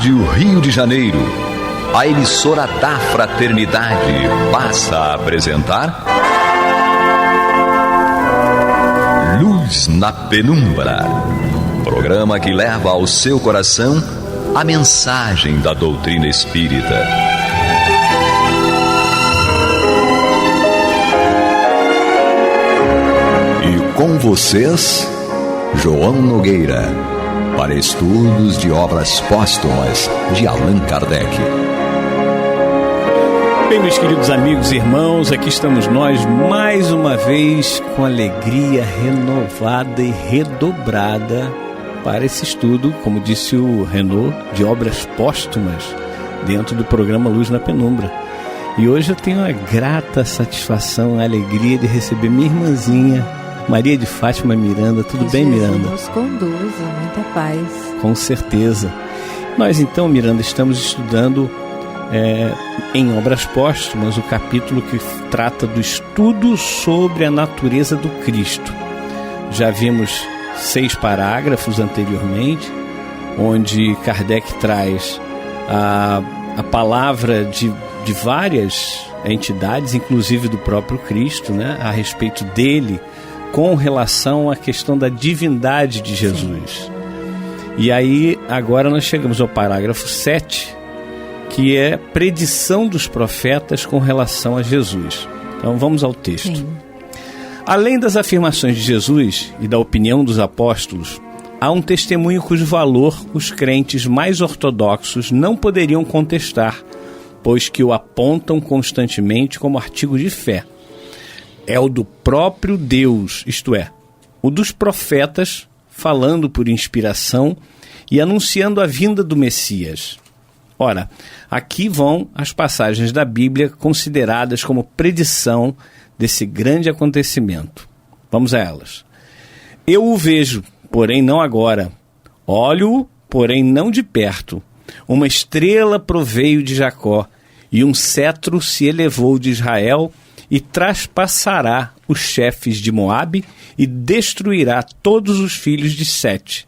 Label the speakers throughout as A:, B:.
A: Rádio Rio de Janeiro, a emissora da Fraternidade, passa a apresentar Luz na Penumbra, programa que leva ao seu coração a mensagem da doutrina espírita. E com vocês, João Nogueira, para estudos de obras póstumas de Allan Kardec.
B: Bem, meus queridos amigos e irmãos, aqui estamos nós mais uma vez com alegria renovada e redobrada para esse estudo, como disse o Renaud, de obras póstumas dentro do programa Luz na Penumbra. E hoje eu tenho a grata satisfação, a alegria de receber minha irmãzinha Maria de Fátima Miranda. Tudo bem, Miranda?
C: Jesus nos conduza, muita paz.
B: Com certeza. Nós então, Miranda, estamos estudando em Obras Póstumas o capítulo que trata do estudo sobre a natureza do Cristo. Já vimos 6 parágrafos anteriormente, onde Kardec traz a palavra de várias entidades, inclusive do próprio Cristo, né, a respeito dele, com relação à questão da divindade de Jesus. Sim. E aí, agora nós chegamos ao parágrafo 7, que é predição dos profetas com relação a Jesus. Então vamos ao texto. Sim. Além das afirmações de Jesus e da opinião dos apóstolos, há um testemunho cujo valor os crentes mais ortodoxos não poderiam contestar, pois que o apontam constantemente como artigo de fé. É o do próprio Deus, isto é, o dos profetas falando por inspiração e anunciando a vinda do Messias. Ora, aqui vão as passagens da Bíblia consideradas como predição desse grande acontecimento. Vamos a elas. Eu o vejo, porém não agora. Olho-o, porém não de perto. Uma estrela proveio de Jacó, e um cetro se elevou de Israel, e traspassará os chefes de Moabe e destruirá todos os filhos de Sete.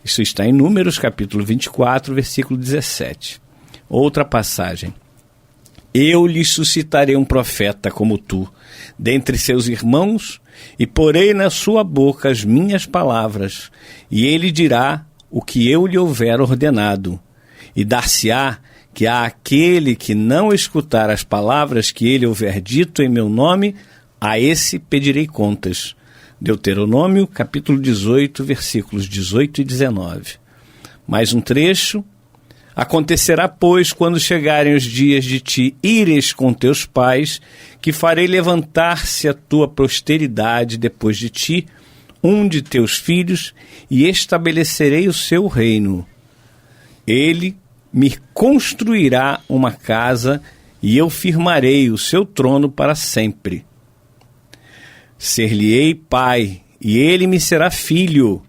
B: Isso está em Números, capítulo 24, versículo 17. Outra passagem. Eu lhe suscitarei um profeta como tu, dentre seus irmãos, e porei na sua boca as minhas palavras, e ele dirá o que eu lhe houver ordenado. E dar-se-á que a aquele que não escutar as palavras que ele houver dito em meu nome, a esse pedirei contas. Deuteronômio, capítulo 18, versículos 18 e 19. Mais um trecho. Acontecerá, pois, quando chegarem os dias de ti ires com teus pais, que farei levantar-se a tua posteridade depois de ti, um de teus filhos, e estabelecerei o seu reino. Ele me construirá uma casa, e eu firmarei o seu trono para sempre. Ser-lhe-ei pai, e ele me será filho,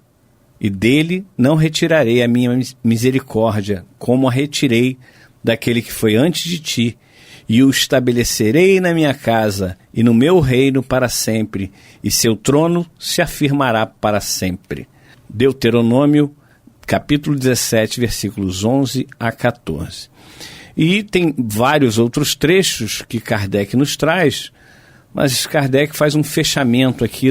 B: e dele não retirarei a minha misericórdia, como a retirei daquele que foi antes de ti, e o estabelecerei na minha casa e no meu reino para sempre, e seu trono se afirmará para sempre. Deuteronômio, capítulo 17, versículos 11 a 14. E tem vários outros trechos que Kardec nos traz, mas Kardec faz um fechamento aqui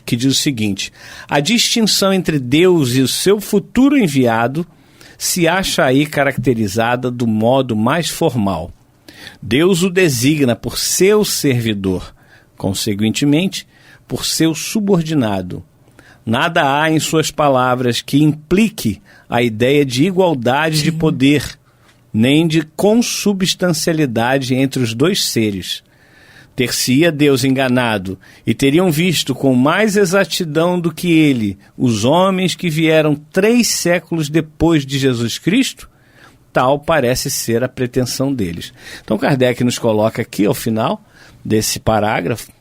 B: que diz o seguinte: a distinção entre Deus e o seu futuro enviado se acha aí caracterizada do modo mais formal. Deus o designa por seu servidor, consequentemente, por seu subordinado. Nada há em suas palavras que implique a ideia de igualdade de poder, nem de consubstancialidade entre os dois seres. Ter-se-ia Deus enganado, e teriam visto com mais exatidão do que ele os homens que vieram 3 séculos depois de Jesus Cristo? Tal parece ser a pretensão deles. Então Kardec nos coloca aqui ao final desse parágrafo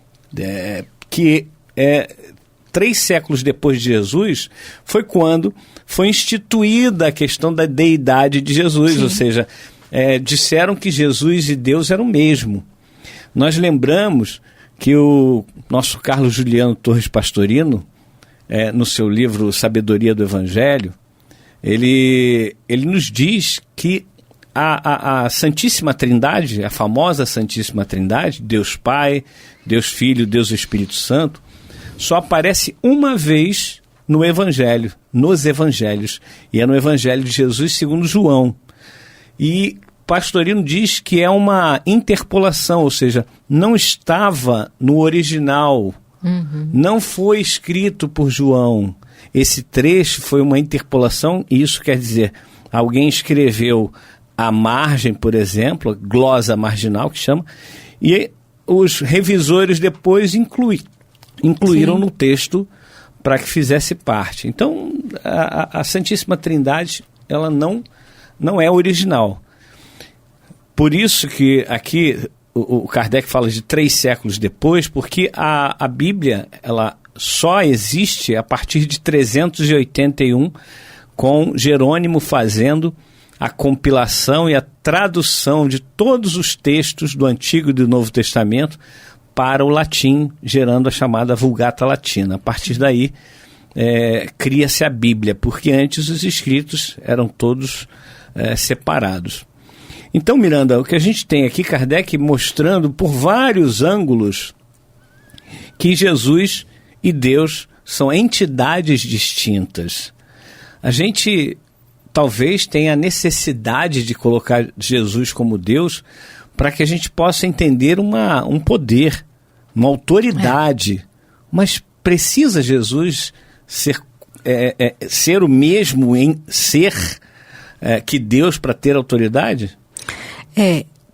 B: que 3 séculos depois de Jesus foi quando foi instituída a questão da deidade de Jesus. Sim. Ou seja, disseram que Jesus e Deus eram o mesmo. Nós lembramos que o nosso Carlos Juliano Torres Pastorino, no seu livro Sabedoria do Evangelho, ele nos diz que a Santíssima Trindade, a famosa Santíssima Trindade, Deus Pai, Deus Filho, Deus Espírito Santo, só aparece uma vez no Evangelho, nos Evangelhos, e é no Evangelho de Jesus segundo João. E Pastorino diz que é uma interpolação, ou seja, não estava no original, não foi escrito por João. Esse trecho foi uma interpolação, e isso quer dizer, alguém escreveu à margem, por exemplo, glosa marginal, que chama, e os revisores depois incluíram no texto para que fizesse parte. Então, a Santíssima Trindade, ela não é original. Por isso que aqui o Kardec fala de 3 séculos depois, porque a Bíblia ela só existe a partir de 381, com Jerônimo fazendo a compilação e a tradução de todos os textos do Antigo e do Novo Testamento para o latim, gerando a chamada Vulgata Latina. A partir daí, cria-se a Bíblia, porque antes os escritos eram todos separados. Então, Miranda, o que a gente tem aqui, Kardec mostrando por vários ângulos que Jesus e Deus são entidades distintas. A gente talvez tenha a necessidade de colocar Jesus como Deus para que a gente possa entender um poder, uma autoridade. Mas precisa Jesus ser o mesmo em ser que Deus para ter autoridade?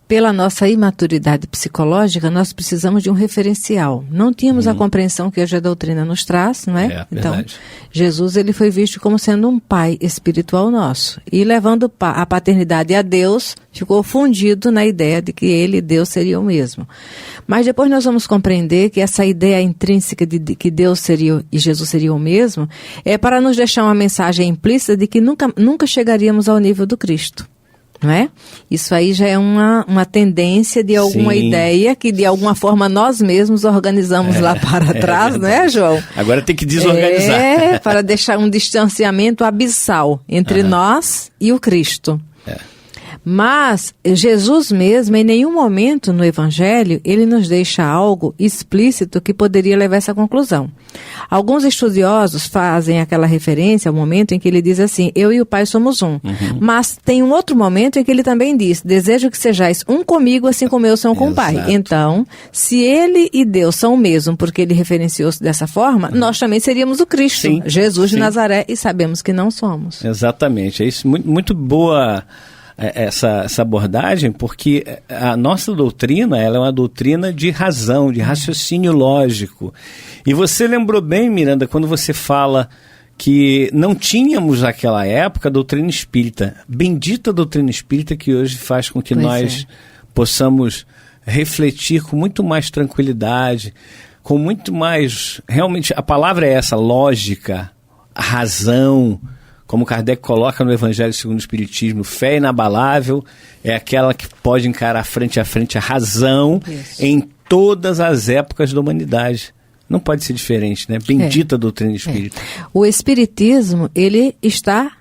C: Pela nossa imaturidade psicológica, nós precisamos de um referencial. Não tínhamos a compreensão que hoje a doutrina nos traz, não é? Então, Jesus ele foi visto como sendo um pai espiritual nosso. E levando a paternidade a Deus, ficou fundido na ideia de que ele e Deus seriam o mesmo. Mas depois nós vamos compreender que essa ideia intrínseca de que Deus seria e Jesus seriam o mesmo, é para nos deixar uma mensagem implícita de que nunca chegaríamos ao nível do Cristo. Não é? Isso aí já é uma tendência de alguma ideia que de alguma forma nós mesmos organizamos lá para trás, não é, João?
B: Agora tem que desorganizar.
C: Para deixar um distanciamento abissal entre nós e o Cristo. Mas Jesus mesmo, em nenhum momento no Evangelho, ele nos deixa algo explícito que poderia levar a essa conclusão. Alguns estudiosos fazem aquela referência ao momento em que ele diz assim, eu e o Pai somos um. Mas tem um outro momento em que ele também diz, desejo que sejais um comigo, assim como eu sou com o Pai. Então, se ele e Deus são o mesmo, porque ele referenciou-se dessa forma, nós também seríamos o Cristo, Jesus de Nazaré, e sabemos que não somos.
B: Exatamente, é isso, muito boa essa abordagem, porque a nossa doutrina ela é uma doutrina de razão, de raciocínio lógico. E você lembrou bem, Miranda, quando você fala que não tínhamos naquela época a doutrina espírita. Bendita a doutrina espírita que hoje faz com que nós possamos refletir com muito mais tranquilidade, com muito mais... Realmente, a palavra é essa, lógica, razão. Como Kardec coloca no Evangelho segundo o Espiritismo, fé inabalável é aquela que pode encarar frente a frente a razão em todas as épocas da humanidade. Não pode ser diferente, né? Bendita a doutrina espírita. O
C: Espiritismo, ele está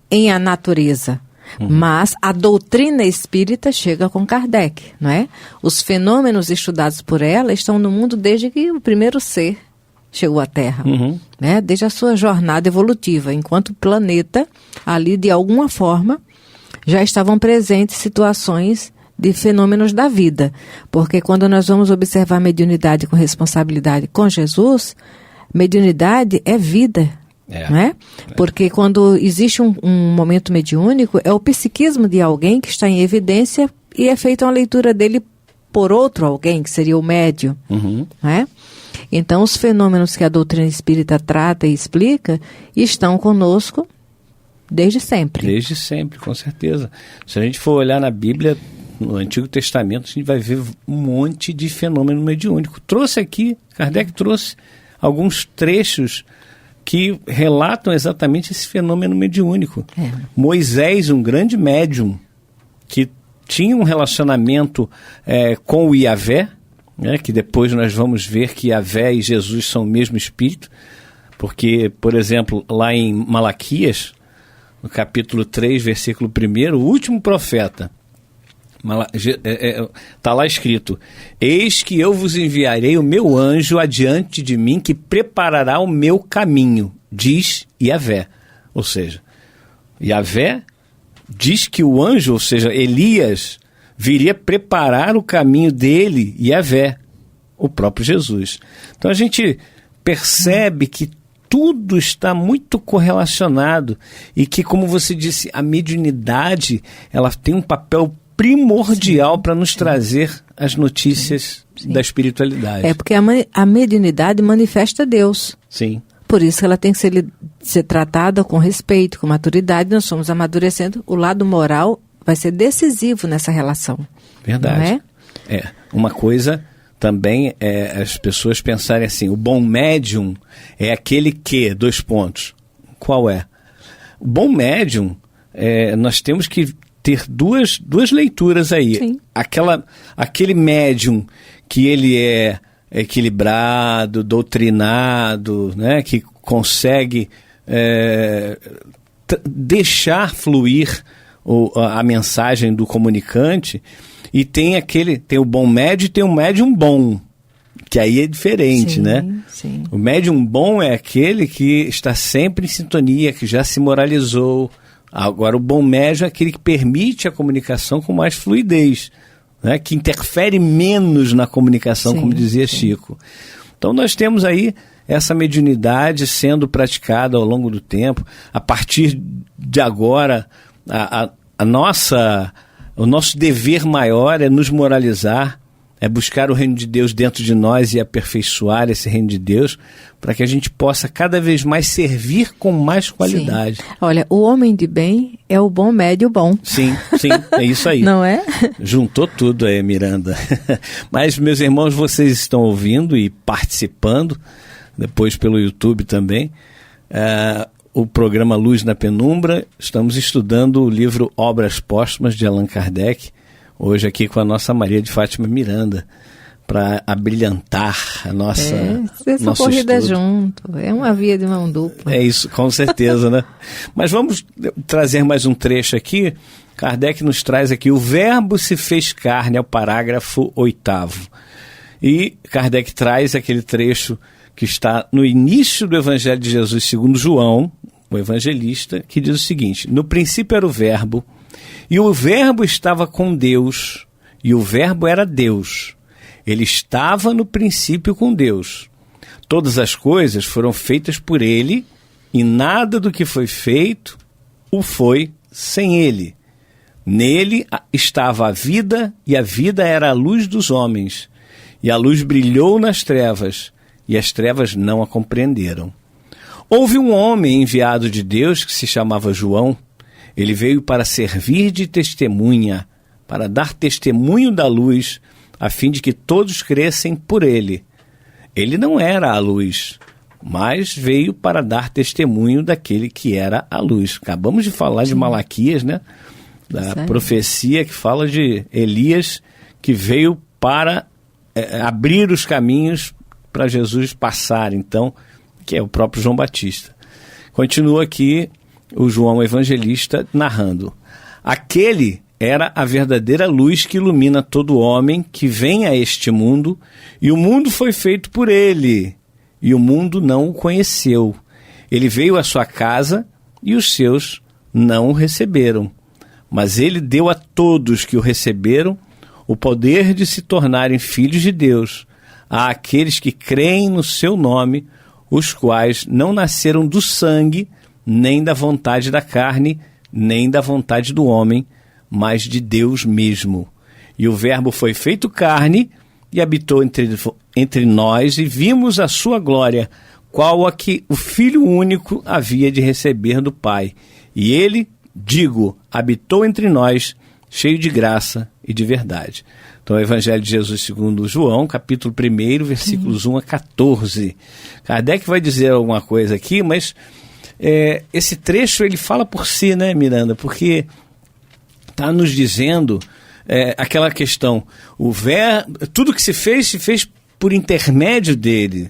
C: em a natureza, mas a doutrina espírita chega com Kardec, não é? Os fenômenos estudados por ela estão no mundo desde que o primeiro ser chegou à Terra, né? Desde a sua jornada evolutiva, enquanto planeta, ali de alguma forma, já estavam presentes situações de fenômenos da vida. Porque quando nós vamos observar mediunidade com responsabilidade com Jesus, mediunidade é vida, não é? Porque quando existe um momento mediúnico, é o psiquismo de alguém que está em evidência e é feita uma leitura dele por outro alguém, que seria o médium, não é? Então, os fenômenos que a doutrina espírita trata e explica estão conosco desde sempre.
B: Desde sempre, com certeza. Se a gente for olhar na Bíblia, no Antigo Testamento, a gente vai ver um monte de fenômeno mediúnico. Kardec trouxe alguns trechos que relatam exatamente esse fenômeno mediúnico. Moisés, um grande médium, que tinha um relacionamento com o Yahvé, que depois nós vamos ver que Yahvé e Jesus são o mesmo espírito, porque, por exemplo, lá em Malaquias, no capítulo 3, versículo 1, o último profeta. Está lá escrito: eis que eu vos enviarei o meu anjo adiante de mim, que preparará o meu caminho, diz Yahvé. Ou seja, Yahvé diz que o anjo, ou seja, Elias, viria preparar o caminho dele, Yahvé, o próprio Jesus. Então a gente percebe que tudo está muito correlacionado e que, como você disse, a mediunidade, ela tem um papel primordial para nos trazer as notícias da espiritualidade.
C: É porque a mediunidade manifesta Deus.
B: Sim.
C: Por isso ela tem que ser tratada com respeito, com maturidade. Nós somos amadurecendo. O lado moral vai ser decisivo nessa relação.
B: Verdade.
C: Não é?
B: Uma coisa também é as pessoas pensarem assim: o bom médium é aquele que... Qual é? O bom médium, nós temos que ter duas leituras aí.
C: Sim.
B: Aquele médium que ele é equilibrado, doutrinado, né, que consegue deixar fluir a mensagem do comunicante, e tem o bom médium e tem o médium bom, que aí é diferente, né?
C: Sim.
B: O médium bom é aquele que está sempre em sintonia, que já se moralizou. Agora, o bom médium é aquele que permite a comunicação com mais fluidez, né? Que interfere menos na comunicação, como dizia Chico. Então, nós temos aí essa mediunidade sendo praticada ao longo do tempo. A partir de agora, o nosso dever maior é nos moralizar, é buscar o reino de Deus dentro de nós e aperfeiçoar esse reino de Deus, para que a gente possa cada vez mais servir com mais qualidade.
C: Sim. Olha, o homem de bem é o bom médio bom.
B: Sim, é isso aí.
C: Não é?
B: Juntou tudo aí, Miranda. Mas, meus irmãos, vocês estão ouvindo e participando, depois pelo YouTube também, o programa Luz na Penumbra. Estamos estudando o livro Obras Póstumas de Allan Kardec, hoje aqui com a nossa Maria de Fátima Miranda, para abrilhantar a nossa nosso
C: corrida
B: estudo.
C: junto, é uma via de mão dupla.
B: É isso, com certeza, né? Mas vamos trazer mais um trecho aqui. Kardec nos traz aqui: o verbo se fez carne, é o parágrafo 8º. E Kardec traz aquele trecho que está no início do Evangelho de Jesus segundo João, o evangelista, que diz o seguinte: no princípio era o verbo, e o verbo estava com Deus, e o verbo era Deus. Ele estava no princípio com Deus. Todas as coisas foram feitas por ele, e nada do que foi feito o foi sem ele. Nele estava a vida, e a vida era a luz dos homens. E a luz brilhou nas trevas, e as trevas não a compreenderam. Houve um homem enviado de Deus que se chamava João. Ele veio para servir de testemunha, para dar testemunho da luz, a fim de que todos crescem por ele. Ele não era a luz, mas veio para dar testemunho daquele que era a luz. Acabamos de falar de Malaquias, né? Da profecia que fala de Elias, que veio para abrir os caminhos para Jesus passar, então, que é o próprio João Batista. Continua aqui o João Evangelista narrando: aquele era a verdadeira luz que ilumina todo homem que vem a este mundo, e o mundo foi feito por ele, e o mundo não o conheceu. Ele veio à sua casa, e os seus não o receberam. Mas ele deu a todos que o receberam o poder de se tornarem filhos de Deus, àqueles que creem no seu nome, os quais não nasceram do sangue, nem da vontade da carne, nem da vontade do homem, mas de Deus mesmo. E o verbo foi feito carne e habitou entre nós, e vimos a sua glória, qual a que o Filho único havia de receber do Pai. E ele, habitou entre nós, cheio de graça e de verdade. Então, o Evangelho de Jesus segundo João, capítulo 1, versículos 1 a 14. Kardec vai dizer alguma coisa aqui, mas esse trecho ele fala por si, né, Miranda? Porque está nos dizendo aquela questão, tudo que se fez por intermédio dele.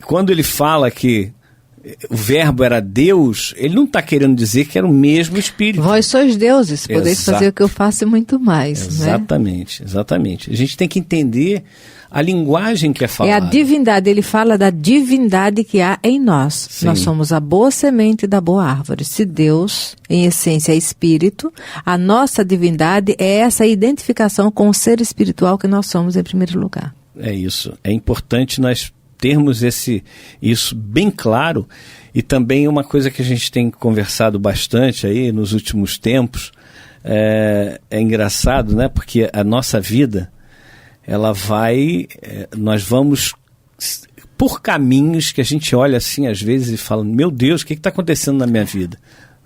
B: Quando ele fala que o verbo era Deus, ele não está querendo dizer que era o mesmo Espírito.
C: Vós sois deuses, podeis fazer o que eu faço e muito mais.
B: Exatamente, né? Exatamente. A gente tem que entender a linguagem que é falada.
C: É a divindade, ele fala da divindade que há em nós. Sim. Nós somos a boa semente da boa árvore. Se Deus, em essência, é Espírito, a nossa divindade é essa identificação com o ser espiritual que nós somos em primeiro lugar. É
B: isso. É importante nós termos isso bem claro. E também uma coisa que a gente tem conversado bastante aí nos últimos tempos, é engraçado, né? Porque a nossa vida, nós vamos por caminhos que a gente olha assim às vezes e fala, meu Deus, o que está acontecendo na minha vida?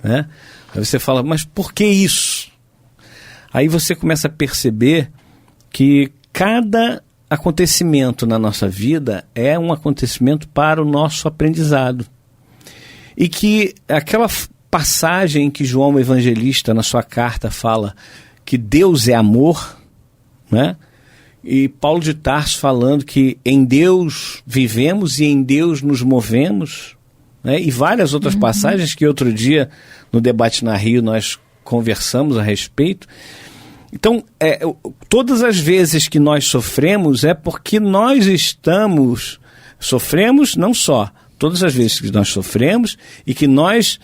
B: Né? Aí você fala, mas por que isso? Aí você começa a perceber que cada acontecimento na nossa vida é um acontecimento para o nosso aprendizado. E que aquela passagem que João Evangelista na sua carta fala que Deus é amor, né? E Paulo de Tarso falando que em Deus vivemos e em Deus nos movemos, né? E várias outras passagens que outro dia no Debate na Rio nós conversamos a respeito. Então, todas as vezes que nós sofremos é porque nós sofremos não só, todas as vezes que nós sofremos e que nós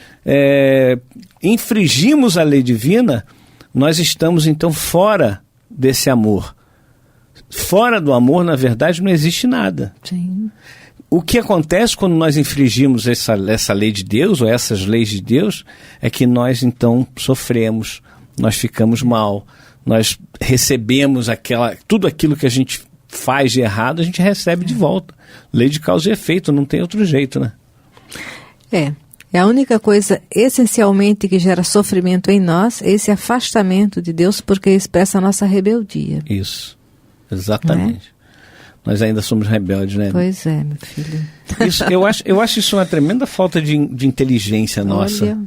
B: infringimos a lei divina, nós estamos então fora desse amor. Fora do amor, na verdade, não existe nada.
C: Sim.
B: O que acontece quando nós infringimos essa lei de Deus, ou essas leis de Deus, é que nós, então, sofremos, nós ficamos mal, nós recebemos tudo aquilo que a gente faz de errado, a gente recebe de volta. Lei de causa e efeito, não tem outro jeito, né?
C: É a única coisa, essencialmente, que gera sofrimento em nós, esse afastamento de Deus, porque expressa a nossa rebeldia.
B: Isso. Exatamente. Nós ainda somos rebeldes, né?
C: Pois é, meu filho.
B: Eu acho isso uma tremenda falta de inteligência nossa.
C: Olha,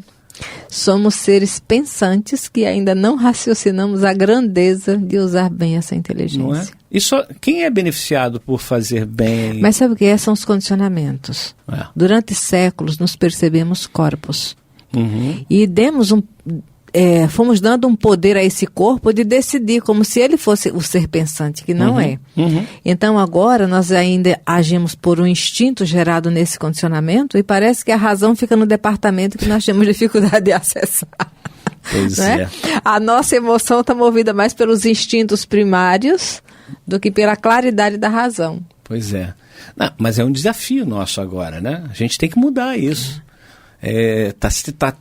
C: somos seres pensantes que ainda não raciocinamos a grandeza de usar bem essa inteligência.
B: Não é? Quem é beneficiado por fazer bem?
C: Mas sabe o que é? São os condicionamentos. Durante séculos nos percebemos corpos. E fomos dando um poder a esse corpo de decidir como se ele fosse o ser pensante, que não é. Então agora nós ainda agimos por um instinto gerado nesse condicionamento e parece que a razão fica no departamento que nós temos dificuldade de acessar.
B: Pois é.
C: A nossa emoção está movida mais pelos instintos primários do que pela claridade da razão.
B: Pois é. Não, mas é um desafio nosso agora, né? A gente tem que mudar isso.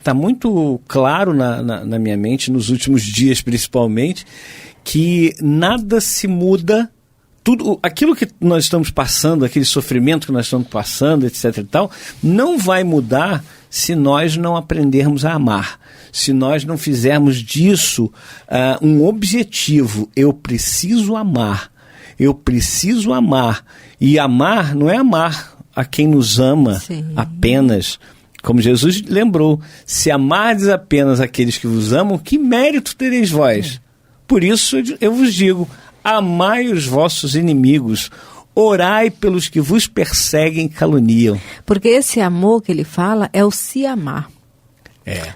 B: Tá muito claro na minha mente, nos últimos dias principalmente, que nada se muda, tudo aquilo que nós estamos passando, aquele sofrimento que nós estamos passando, etc e tal, não vai mudar se nós não aprendermos a amar, se nós não fizermos disso um objetivo. Eu preciso amar, e amar não é amar a quem nos ama. Sim. Apenas. Como Jesus lembrou, se amardes apenas aqueles que vos amam, que mérito tereis vós? Por isso eu vos digo, amai os vossos inimigos, orai pelos que vos perseguem e caluniam.
C: Porque esse amor que ele fala é o se amar.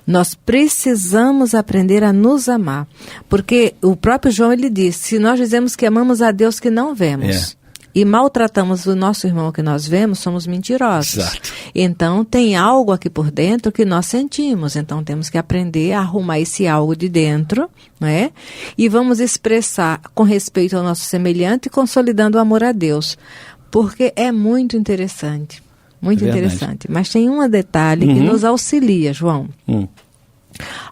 C: Nós precisamos aprender a nos amar. Porque o próprio João, ele diz, se nós dizemos que amamos a Deus que não vemos... e maltratamos o nosso irmão que nós vemos, somos mentirosos.
B: Exato.
C: Então, tem algo aqui por dentro que nós sentimos. Então, temos que aprender a arrumar esse algo de dentro, não é? E vamos expressar com respeito ao nosso semelhante, consolidando o amor a Deus. Porque é muito interessante. Muito interessante. Mas tem um detalhe que nos auxilia, João.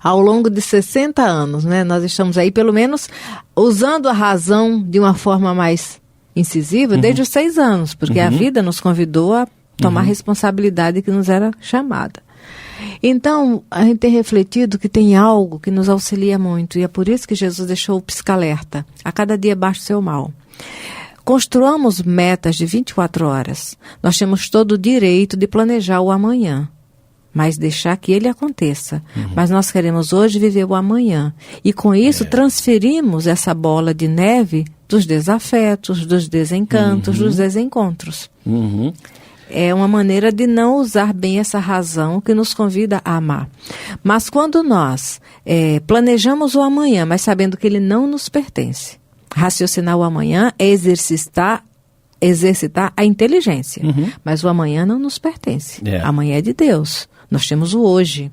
C: Ao longo de 60 anos, né? Nós estamos aí, pelo menos, usando a razão de uma forma mais incisiva desde os 6 anos, porque a vida nos convidou a tomar responsabilidade que nos era chamada. Então, a gente tem refletido que tem algo que nos auxilia muito, e é por isso que Jesus deixou o pisca-alerta. A cada dia baixa o seu mal. Construamos metas de 24 horas. Nós temos todo o direito de planejar o amanhã, mas deixar que ele aconteça. Mas nós queremos hoje viver o amanhã. E com isso transferimos essa bola de neve dos desafetos, dos desencantos, dos desencontros. é uma maneira de não usar bem essa razão que nos convida a amar. Mas quando nós planejamos o amanhã, mas sabendo que ele não nos pertence, raciocinar o amanhã é exercitar a inteligência. Mas o amanhã não nos pertence. Amanhã é de Deus. Nós temos o hoje.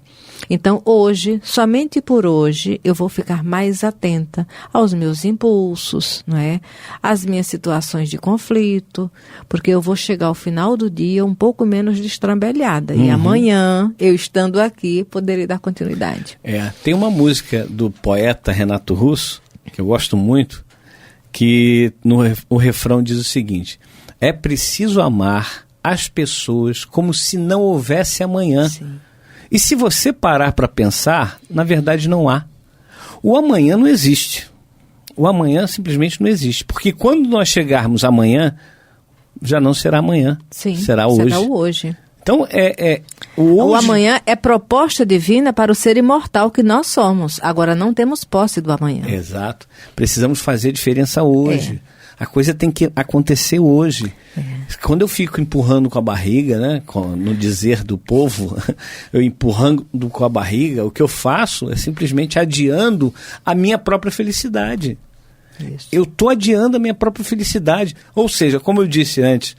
C: Então, hoje, somente por hoje, eu vou ficar mais atenta aos meus impulsos, não é? Às minhas situações de conflito, porque eu vou chegar ao final do dia um pouco menos destrambelhada. E amanhã, eu estando aqui, poderei dar continuidade.
B: Tem uma música do poeta Renato Russo, que eu gosto muito, que o refrão diz o seguinte: é preciso amar as pessoas como se não houvesse amanhã.
C: Sim.
B: E se você parar para pensar, na verdade não há. O amanhã não existe. O amanhã simplesmente não existe. Porque quando nós chegarmos amanhã, já não será amanhã.
C: Sim,
B: será hoje.
C: Será o hoje.
B: Então, o
C: amanhã é proposta divina para o ser imortal que nós somos. Agora, não temos posse do amanhã.
B: Exato. Precisamos fazer diferença hoje. A coisa tem que acontecer hoje. Quando eu fico empurrando com a barriga, né, no dizer do povo, eu empurrando com a barriga, o que eu faço é simplesmente adiando a minha própria felicidade.
C: Isso.
B: Eu estou adiando a minha própria felicidade. Ou seja, como eu disse antes,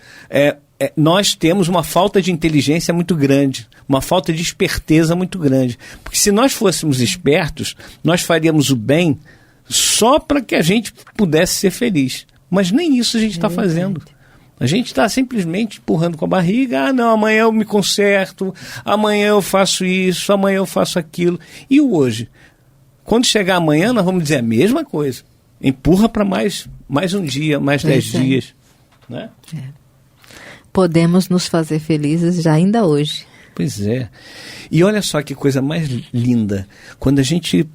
B: nós temos uma falta de inteligência muito grande, uma falta de esperteza muito grande. Porque se nós fôssemos espertos, nós faríamos o bem só para que a gente pudesse ser feliz. Mas nem isso a gente está fazendo. A gente está simplesmente empurrando com a barriga. Ah, não, amanhã eu me conserto, amanhã eu faço isso, amanhã eu faço aquilo. E o hoje? Quando chegar amanhã, nós vamos dizer a mesma coisa. Empurra para mais um dia, mais 10 dias. Né?
C: Podemos nos fazer felizes já ainda hoje.
B: Pois é. E olha só que coisa mais linda. Quando a gente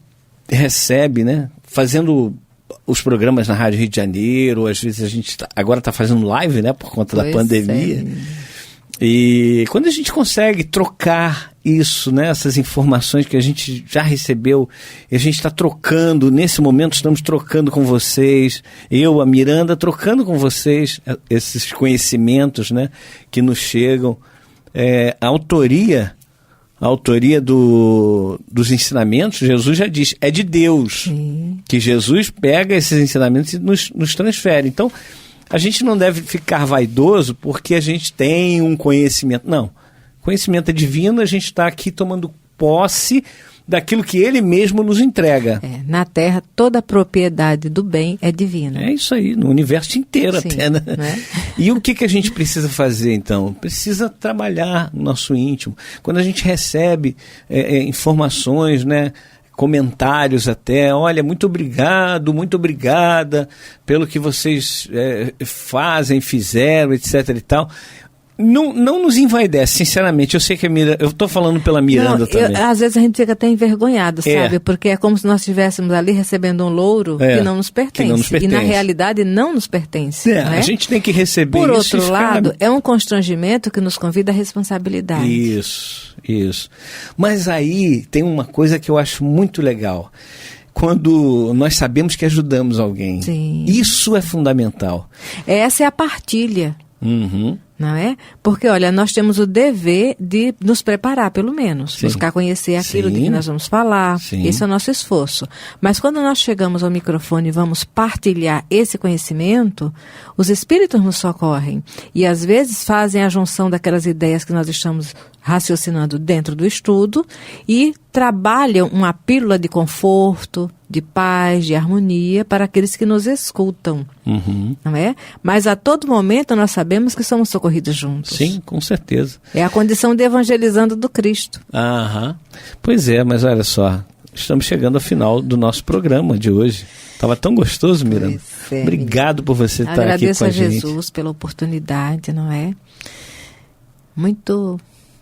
B: recebe, né, fazendo os programas na Rádio Rio de Janeiro, às vezes a gente agora está fazendo live, né, por conta da pandemia. E quando a gente consegue trocar isso, né, essas informações que a gente já recebeu, e a gente está trocando, nesse momento estamos trocando com vocês, eu, a Miranda, trocando com vocês esses conhecimentos, né, que nos chegam. A autoria dos ensinamentos, Jesus já diz, é de Deus. Sim. Que Jesus pega esses ensinamentos e nos transfere. Então, a gente não deve ficar vaidoso porque a gente tem um conhecimento. Não. Conhecimento é divino, a gente está aqui tomando posse daquilo que ele mesmo nos entrega.
C: Na Terra, toda a propriedade do bem é divina.
B: É isso aí, no universo inteiro.
C: Sim,
B: até, né?
C: Né?
B: E o que a gente precisa fazer, então? Precisa trabalhar no nosso íntimo. Quando a gente recebe informações, né, comentários até, olha, muito obrigado, muito obrigada pelo que vocês fizeram, etc e tal. Não nos envaidece, sinceramente. Eu sei que eu estou falando pela Miranda também.
C: Às vezes a gente fica até envergonhado, sabe? Porque é como se nós estivéssemos ali recebendo um louro que não nos pertence. E na realidade não nos pertence. Não é?
B: A gente tem que receber
C: Por
B: isso.
C: Por outro lado, é um constrangimento que nos convida à responsabilidade.
B: Isso. Mas aí tem uma coisa que eu acho muito legal. Quando nós sabemos que ajudamos alguém.
C: Sim.
B: Isso é fundamental.
C: Essa é a partilha. Não é? Porque, olha, nós temos o dever de nos preparar, pelo menos.
B: Sim.
C: Buscar conhecer aquilo de que nós vamos falar.
B: Sim.
C: Esse é o nosso esforço. Mas quando nós chegamos ao microfone e vamos partilhar esse conhecimento, os espíritos nos socorrem. E, às vezes, fazem a junção daquelas ideias que nós estamos raciocinando dentro do estudo e trabalham uma pílula de conforto, de paz, de harmonia para aqueles que nos escutam. Não é? Mas a todo momento nós sabemos que somos socorridos juntos.
B: Sim, com certeza.
C: É a condição de evangelizando do Cristo.
B: Pois é, mas olha só, estamos chegando ao final do nosso programa de hoje. Estava tão gostoso, Miranda. Obrigado por você estar aqui com a gente.
C: Agradeço a Jesus pela oportunidade, não é? Muito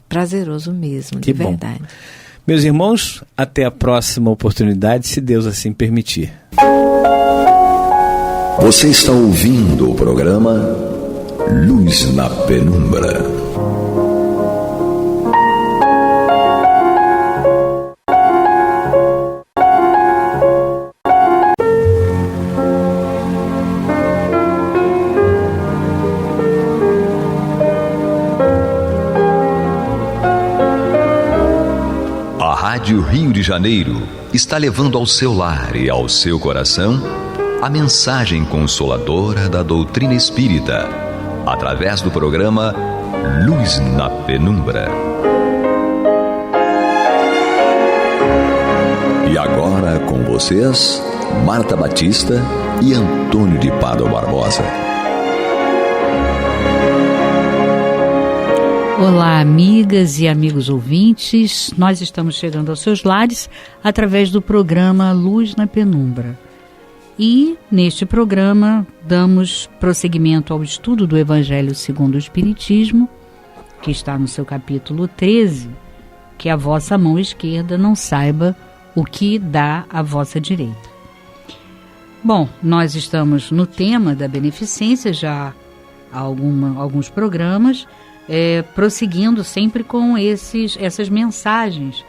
C: prazeroso mesmo, de verdade.
B: Bom. Meus irmãos, até a próxima oportunidade, se Deus assim permitir.
A: Você está ouvindo o programa Luz na Penumbra. Rádio Rio de Janeiro está levando ao seu lar e ao seu coração a mensagem consoladora da doutrina espírita, através do programa Luz na Penumbra. E agora com vocês, Marta Batista e Antônio de Pádua Barbosa.
D: Olá, amigas e amigos ouvintes. Nós estamos chegando aos seus lares através do programa Luz na Penumbra. E, neste programa, damos prosseguimento ao estudo do Evangelho segundo o Espiritismo, que está no seu capítulo 13, que a vossa mão esquerda não saiba o que dá a vossa direita. Bom, nós estamos no tema da beneficência já há alguns programas, prosseguindo sempre com essas mensagens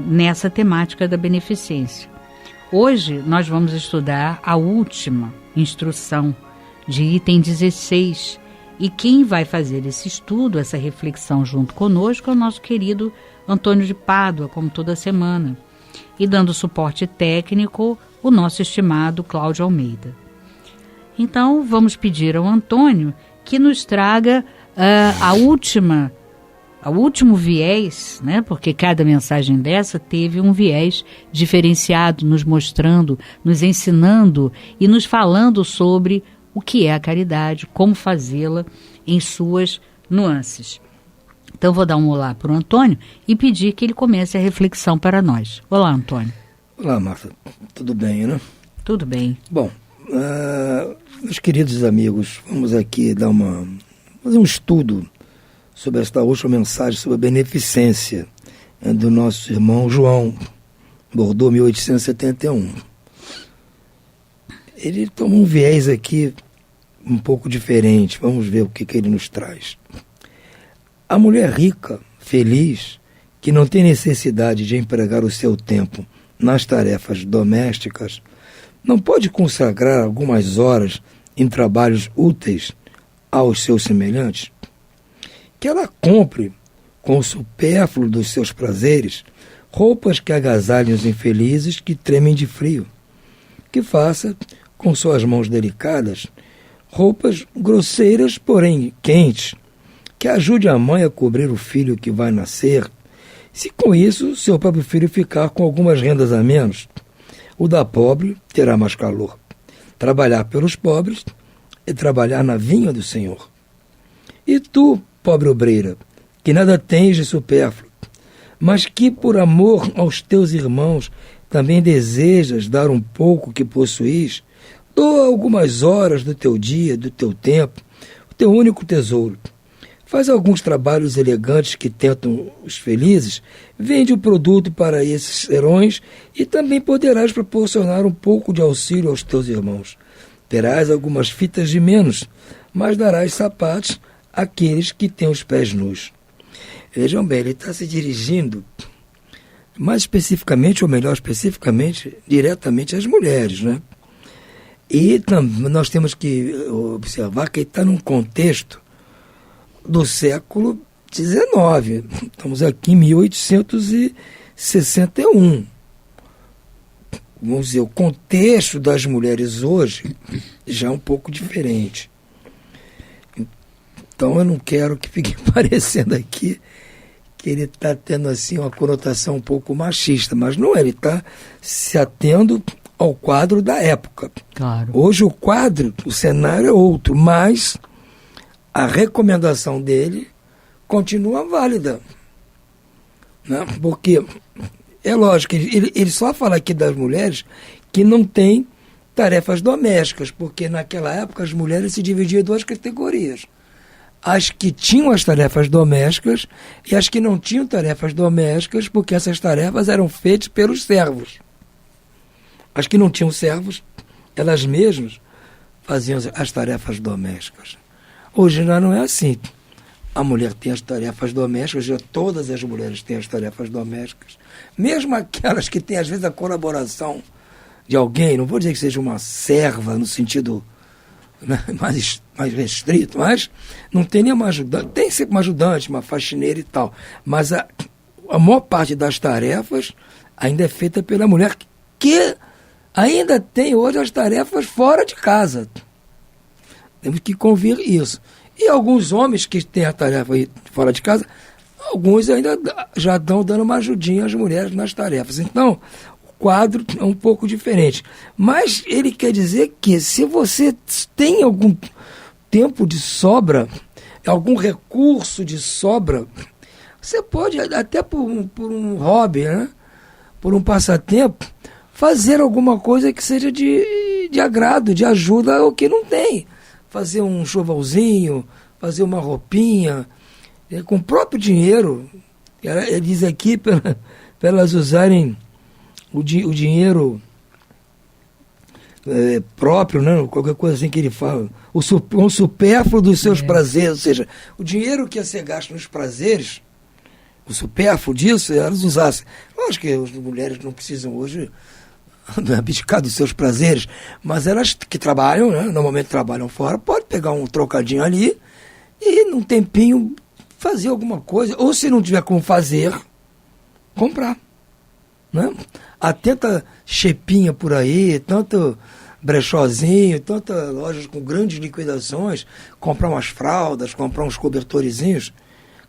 D: nessa temática da beneficência. Hoje nós vamos estudar a última instrução de item 16, e quem vai fazer esse estudo, essa reflexão junto conosco é o nosso querido Antônio de Pádua, como toda semana, e dando suporte técnico o nosso estimado Cláudio Almeida. Então vamos pedir ao Antônio que nos traga o último viés, né? Porque cada mensagem dessa teve um viés diferenciado, nos mostrando, nos ensinando e nos falando sobre o que é a caridade, como fazê-la em suas nuances. Então vou dar um olá para o Antônio e pedir que ele comece a reflexão para nós. Olá, Antônio.
E: Olá, Marta. Tudo bem, né?
D: Tudo bem.
E: Bom, meus queridos amigos, vamos aqui fazer um estudo sobre esta última mensagem sobre a beneficência do nosso irmão João, Bordeaux, 1871. Ele toma um viés aqui um pouco diferente. Vamos ver o que ele nos traz. A mulher rica, feliz, que não tem necessidade de empregar o seu tempo nas tarefas domésticas, não pode consagrar algumas horas em trabalhos úteis aos seus semelhantes? Que ela compre, com o supérfluo dos seus prazeres, roupas que agasalhem os infelizes que tremem de frio. Que faça, com suas mãos delicadas, roupas grosseiras, porém quentes, que ajude a mãe a cobrir o filho que vai nascer, se com isso seu próprio filho ficar com algumas rendas a menos. O da pobre terá mais calor. Trabalhar pelos pobres é trabalhar na vinha do Senhor. E tu, pobre obreira, que nada tens de supérfluo, mas que por amor aos teus irmãos também desejas dar um pouco que possuís, doa algumas horas do teu dia, do teu tempo, o teu único tesouro. Faz alguns trabalhos elegantes que tentam os felizes, vende o produto para esses serões e também poderás proporcionar um pouco de auxílio aos teus irmãos. Terás algumas fitas de menos, mas darás sapatos àqueles que têm os pés nus. Vejam bem, ele está se dirigindo mais especificamente, ou melhor especificamente, diretamente às mulheres, né? E nós temos que observar que ele está num contexto do século XIX. Estamos aqui em 1861. Vamos dizer, o contexto das mulheres hoje já é um pouco diferente. Então eu não quero que fique parecendo aqui que ele está tendo assim uma conotação um pouco machista, mas não é, ele está se atendo ao quadro da época.
D: Claro.
E: Hoje o cenário é outro, mas a recomendação dele continua válida, né? Porque é lógico, ele só fala aqui das mulheres que não têm tarefas domésticas, porque naquela época as mulheres se dividiam em duas categorias: as que tinham as tarefas domésticas e as que não tinham tarefas domésticas, porque essas tarefas eram feitas pelos servos. As que não tinham servos, elas mesmas faziam as tarefas domésticas. Hoje já não é assim. A mulher tem as tarefas domésticas, já todas as mulheres têm as tarefas domésticas. Mesmo aquelas que têm, às vezes, a colaboração de alguém, não vou dizer que seja uma serva no sentido, né, mais restrito, mas não tem nenhuma ajudante. Tem sempre uma ajudante, uma faxineira e tal. Mas a maior parte das tarefas ainda é feita pela mulher, que ainda tem hoje as tarefas fora de casa. Temos que convir isso. E alguns homens que têm a tarefa aí fora de casa, alguns ainda já estão dando uma ajudinha às mulheres nas tarefas. Então, o quadro é um pouco diferente. Mas ele quer dizer que se você tem algum tempo de sobra, algum recurso de sobra, você pode, até por um hobby, né? Por um passatempo, fazer alguma coisa que seja de agrado, de ajuda ao que não tem. Fazer um enxovalzinho, fazer uma roupinha, com o próprio dinheiro. Ele diz aqui para elas usarem o dinheiro próprio, né? Qualquer coisa assim que ele fala, o supérfluo dos seus prazeres, ou seja, o dinheiro que ia ser gasto nos prazeres, o supérfluo disso, elas usassem. Lógico que as mulheres não precisam hoje abdicar dos seus prazeres, mas elas que trabalham, né, normalmente trabalham fora, pode pegar um trocadinho ali e num tempinho fazer alguma coisa, ou se não tiver como fazer, comprar, né? Há tanta chepinha por aí, tanto brechózinho, tantas lojas com grandes liquidações, comprar umas fraldas, comprar uns cobertorzinhos,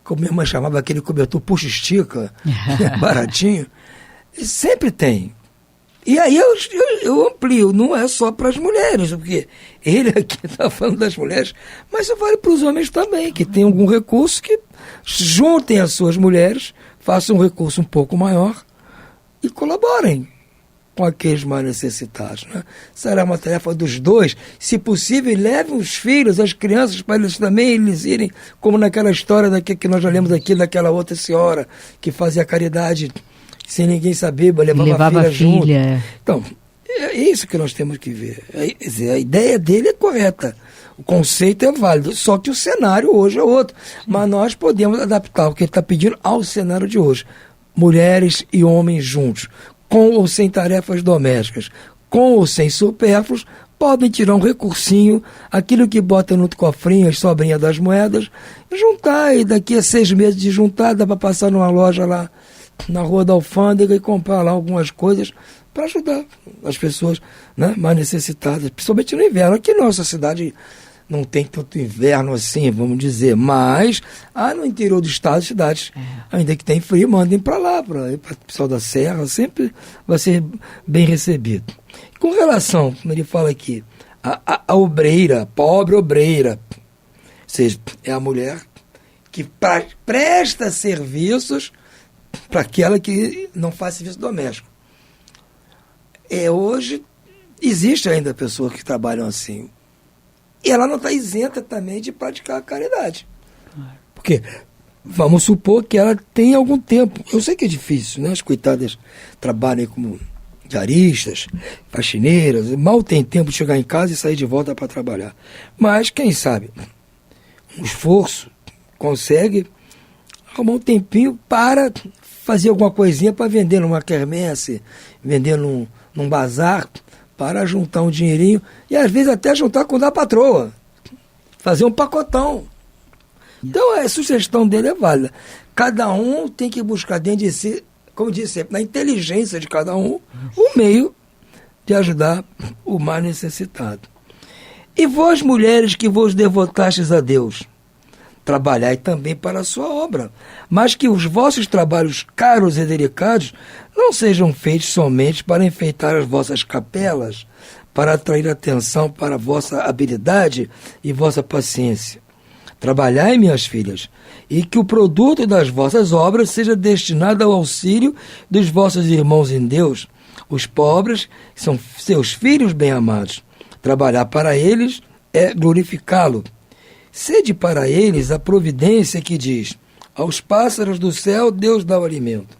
E: como minha mãe chamava aquele cobertor puxa-estica, baratinho, e sempre tem. E aí eu amplio, não é só para as mulheres, porque ele aqui está falando das mulheres, mas isso vale para os homens também, que tem algum recurso, que juntem as suas mulheres, façam um recurso um pouco maior e colaborem com aqueles mais necessitados, né? Será uma tarefa dos dois. Se possível, levem os filhos, as crianças, para eles também eles irem, como naquela história que nós já lemos aqui, daquela outra senhora que fazia caridade sem ninguém saber, levava a filha junto. Então, é isso que nós temos que ver. A ideia dele é correta, o conceito é válido, só que o cenário hoje é outro. Mas nós podemos adaptar o que ele está pedindo ao cenário de hoje. Mulheres e homens juntos, com ou sem tarefas domésticas, com ou sem supérfluos, podem tirar um recursinho, aquilo que bota no cofrinho, as sobrinhas das moedas, e juntar, e daqui a 6 meses de juntar, dá para passar numa loja lá na Rua da Alfândega e comprar lá algumas coisas para ajudar as pessoas, né, mais necessitadas, principalmente no inverno. Aqui na nossa cidade não tem tanto inverno assim, vamos dizer, mas no interior do estado, cidades, ainda que tem frio, mandem para lá, para o pessoal da Serra, sempre vai ser bem recebido. Com relação, como ele fala aqui, a obreira, a pobre obreira, ou seja, é a mulher que presta serviços para aquela que não faz serviço doméstico. Hoje existe ainda pessoas que trabalham assim. E ela não está isenta também de praticar a caridade. Porque vamos supor que ela tem algum tempo. Eu sei que é difícil, né? As coitadas trabalham como diaristas, faxineiras, mal tem tempo de chegar em casa e sair de volta para trabalhar. Mas, quem sabe, um esforço consegue arrumar um tempinho para fazer alguma coisinha para vender numa quermesse, vender num bazar, para juntar um dinheirinho e às vezes até juntar com o da patroa, fazer um pacotão. Então a sugestão dele é válida. Cada um tem que buscar dentro de si, como disse sempre, na inteligência de cada um, o meio de ajudar o mais necessitado. E vós, mulheres, que vos devotastes a Deus, trabalhai também para a sua obra, mas que os vossos trabalhos caros e delicados não sejam feitos somente para enfeitar as vossas capelas, para atrair atenção para a vossa habilidade e vossa paciência. Trabalhai, minhas filhas, e que o produto das vossas obras seja destinado ao auxílio dos vossos irmãos em Deus, os pobres, que são seus filhos bem-amados. Trabalhar para eles é glorificá-lo. Sede para eles a providência que diz: aos pássaros do céu Deus dá o alimento.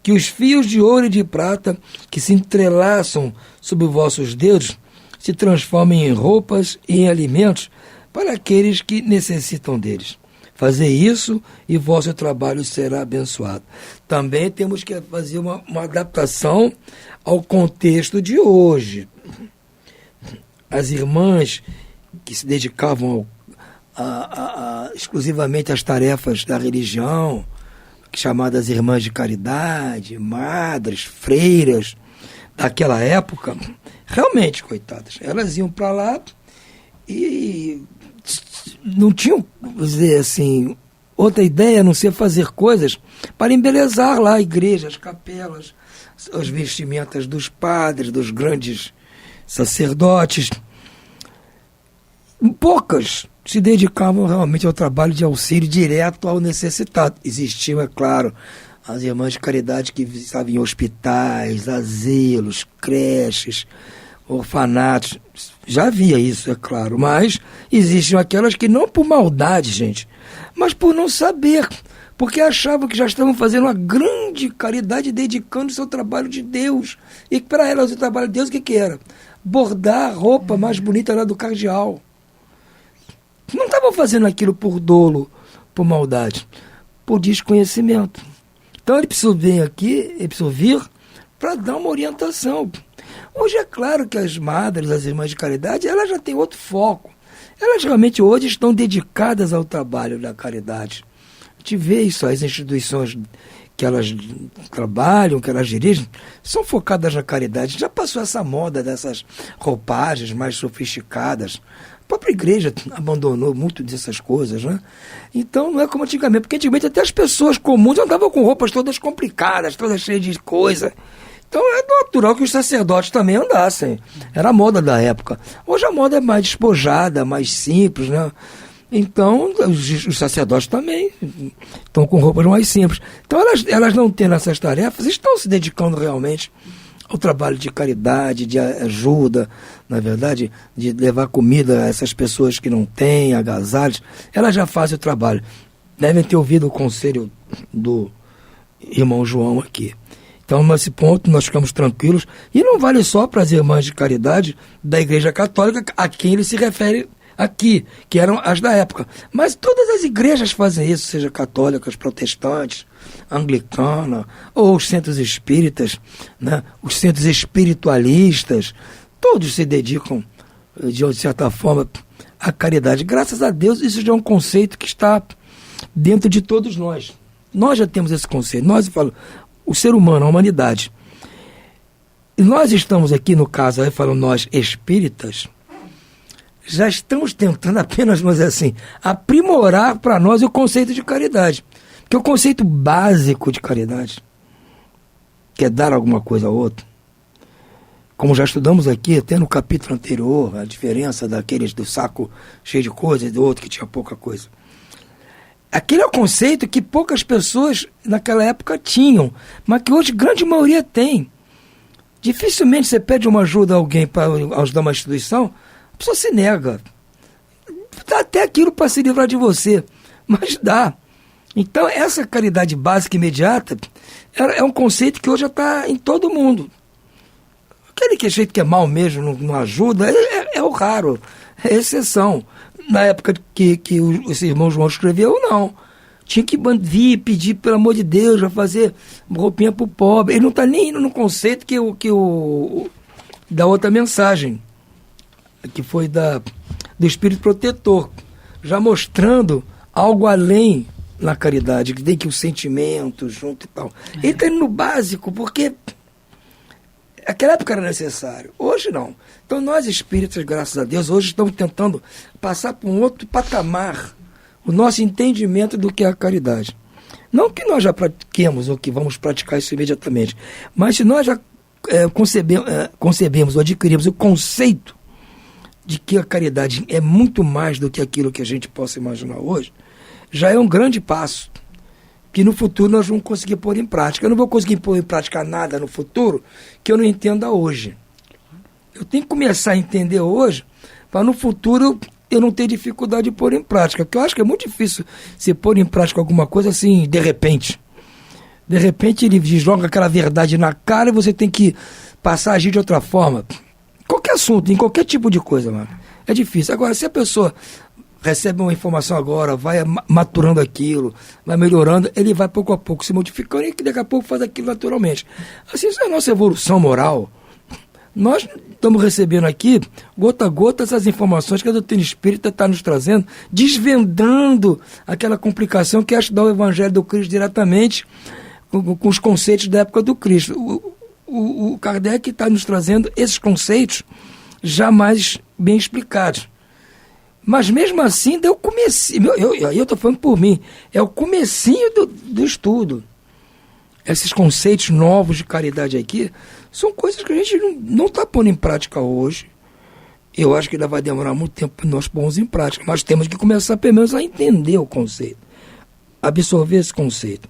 E: Que os fios de ouro e de prata que se entrelaçam sob vossos dedos se transformem em roupas e em alimentos para aqueles que necessitam deles. Fazei isso e vosso trabalho será abençoado. Também temos que fazer uma adaptação ao contexto de hoje. As irmãs que se dedicavam exclusivamente às tarefas da religião, chamadas irmãs de caridade, madres, freiras daquela época, realmente, coitadas, elas iam para lá e não tinham, vamos dizer assim, outra ideia a não ser fazer coisas para embelezar lá a igreja, as capelas, as vestimentas dos padres, dos grandes sacerdotes. Poucas se dedicavam realmente ao trabalho de auxílio direto ao necessitado. Existiam, é claro, as irmãs de caridade que estavam em hospitais, asilos, creches, orfanatos. Já havia isso, é claro, mas existiam aquelas que não por maldade, gente, mas por não saber, porque achavam que já estavam fazendo uma grande caridade, dedicando-se ao trabalho de Deus. E para elas o trabalho de Deus o que era? Bordar a roupa mais bonita lá do cardeal. Não estavam fazendo aquilo por dolo, por maldade, por desconhecimento. Então ele precisou vir aqui, ele precisou vir para dar uma orientação. Hoje é claro que as madres, as irmãs de caridade, elas já têm outro foco. Elas realmente hoje estão dedicadas ao trabalho da caridade. A gente vê isso, as instituições que elas trabalham, que elas dirigem, são focadas na caridade. Já passou essa moda dessas roupagens mais sofisticadas. A própria igreja abandonou muito dessas coisas, né? Então não é como antigamente, porque antigamente até as pessoas comuns andavam com roupas todas complicadas, todas cheias de coisa. Então é natural que os sacerdotes também andassem. Era a moda da época. Hoje a moda é mais despojada, mais simples, né? Então os sacerdotes também estão com roupas mais simples. Então elas não tendo essas tarefas, estão se dedicando realmente ao trabalho de caridade, de ajuda, na verdade, de levar comida a essas pessoas que não têm, agasalhos. Elas já fazem o trabalho. Devem ter ouvido o conselho do irmão João aqui. Então, nesse ponto, nós ficamos tranquilos. E não vale só para as irmãs de caridade da Igreja Católica, a quem ele se refere aqui, que eram as da época. Mas todas as igrejas fazem isso, seja católicas, protestantes, anglicana, ou os centros espíritas, né? Os centros espiritualistas, todos se dedicam, de certa forma, à caridade. Graças a Deus, isso já é um conceito que está dentro de todos nós. Nós já temos esse conceito. Nós, eu falo, o ser humano, a humanidade. E nós estamos aqui, no caso, aí falam nós espíritas, já estamos tentando apenas, vamos dizer assim, aprimorar para nós o conceito de caridade. Porque o conceito básico de caridade, que é dar alguma coisa a outro, como já estudamos aqui, até no capítulo anterior, a diferença daqueles do saco cheio de coisa e do outro que tinha pouca coisa. Aquele é o conceito que poucas pessoas naquela época tinham, mas que hoje grande maioria tem. Dificilmente você pede uma ajuda a alguém para ajudar uma instituição, a pessoa se nega. Dá até aquilo para se livrar de você, mas dá. Então essa caridade básica imediata é um conceito que hoje já está em todo mundo. Aquele que é jeito que é mal mesmo, não ajuda, é o raro, é exceção. Na época que esse irmão João escreveu, não. Tinha que vir pedir, pelo amor de Deus, já fazer roupinha para o pobre. Ele não está nem indo no conceito da outra mensagem, que foi do Espírito Protetor, já mostrando algo além na caridade, que tem que o sentimento junto e tal. Ele está indo no básico, porque aquela época era necessário, hoje não. Então nós espíritas, graças a Deus, hoje estamos tentando passar por um outro patamar o nosso entendimento do que é a caridade. Não que nós já pratiquemos ou que vamos praticar isso imediatamente, mas se nós já concebemos ou adquirimos o conceito de que a caridade é muito mais do que aquilo que a gente possa imaginar hoje, já é um grande passo que no futuro nós vamos conseguir pôr em prática. Eu não vou conseguir pôr em prática nada no futuro que eu não entenda hoje. Eu tenho que começar a entender hoje para no futuro eu não ter dificuldade de pôr em prática. Porque eu acho que é muito difícil você pôr em prática alguma coisa assim, de repente. De repente ele joga aquela verdade na cara e você tem que passar a agir de outra forma. Qualquer assunto, em qualquer tipo de coisa, mano. É difícil. Agora, se a pessoa recebe uma informação agora, vai maturando aquilo, vai melhorando, ele vai pouco a pouco se modificando e daqui a pouco faz aquilo naturalmente. Assim, isso é a nossa evolução moral. Nós estamos recebendo aqui, gota a gota, essas informações que a doutrina espírita está nos trazendo, desvendando aquela complicação que é estudar o Evangelho do Cristo diretamente com os conceitos da época do Cristo. O Kardec está nos trazendo esses conceitos já mais bem explicados. Mas mesmo assim, deu comecinho, eu estou falando por mim, é o comecinho do estudo. Esses conceitos novos de caridade aqui são coisas que a gente não está pondo em prática hoje. Eu acho que ainda vai demorar muito tempo para nós pormos em prática, mas temos que começar pelo menos a entender o conceito, absorver esse conceito.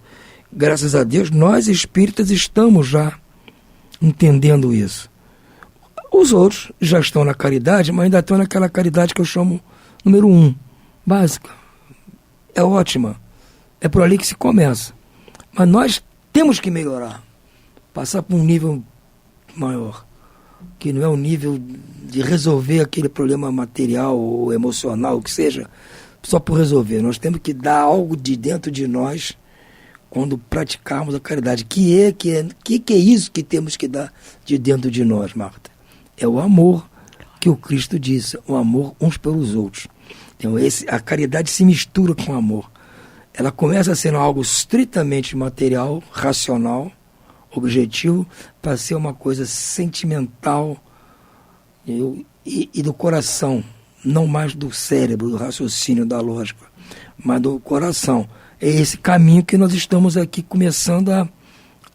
E: Graças a Deus, nós espíritas estamos já entendendo isso. Os outros já estão na caridade, mas ainda estão naquela caridade que eu chamo número 1, básica. É ótima. É por ali que se começa. Mas nós temos que melhorar, passar para um nível maior, que não é o nível de resolver aquele problema material ou emocional, o que seja, só por resolver. Nós temos que dar algo de dentro de nós quando praticarmos a caridade. Que é isso que temos que dar de dentro de nós, Marta? É o amor que o Cristo disse, o amor uns pelos outros. Então, a caridade se mistura com o amor. Ela começa sendo algo estritamente material, racional, objetivo, para ser uma coisa sentimental e do coração, não mais do cérebro, do raciocínio, da lógica, mas do coração. É esse caminho que nós estamos aqui começando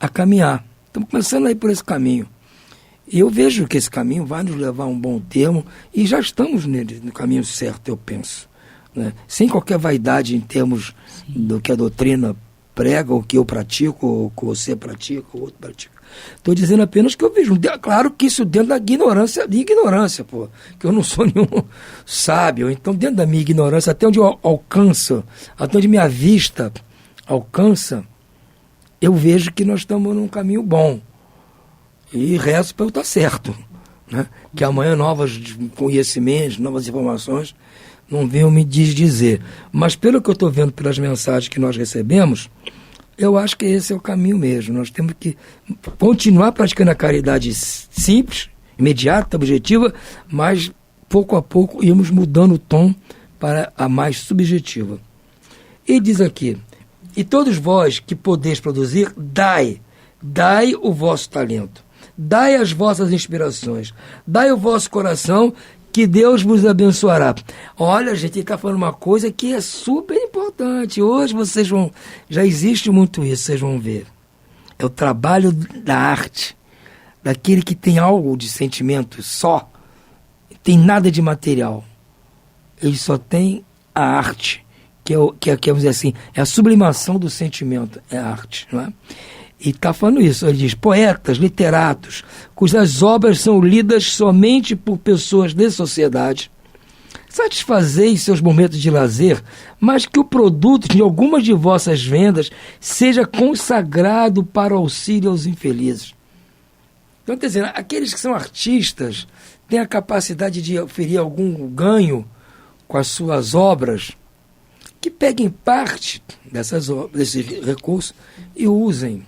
E: a caminhar. Estamos começando a ir por esse caminho. E eu vejo que esse caminho vai nos levar a um bom termo e já estamos no caminho certo, eu penso. Né? Sem qualquer vaidade em termos do que a doutrina prega, ou que eu pratico, ou que você pratica, ou outro pratica. Estou dizendo apenas que eu vejo. Claro que isso dentro da ignorância, pô, que eu não sou nenhum sábio. Então, dentro da minha ignorância, até onde eu alcanço, até onde minha vista alcança, eu vejo que nós estamos num caminho bom. E rezo para eu estar certo. Né? Que amanhã novos conhecimentos, novas informações não venham me dizer. Mas pelo que eu estou vendo pelas mensagens que nós recebemos, eu acho que esse é o caminho mesmo. Nós temos que continuar praticando a caridade simples, imediata, objetiva, mas pouco a pouco irmos mudando o tom para a mais subjetiva. E diz aqui: e todos vós que podeis produzir, dai o vosso talento, dai as vossas inspirações, dai o vosso coração, que Deus vos abençoará. Olha, gente, ele está falando uma coisa que é super importante. Hoje vocês vão... Já existe muito isso, vocês vão ver. É o trabalho da arte, daquele que tem algo de sentimento só, tem nada de material. Ele só tem a arte, que vamos dizer assim, é a sublimação do sentimento, é a arte, não é? E está falando isso, ele diz: poetas, literatos, cujas obras são lidas somente por pessoas de sociedade, satisfazeis seus momentos de lazer, mas que o produto de algumas de vossas vendas seja consagrado para o auxílio aos infelizes. Então, quer dizer, aqueles que são artistas têm a capacidade de oferir algum ganho com as suas obras, que peguem parte desse recurso e usem.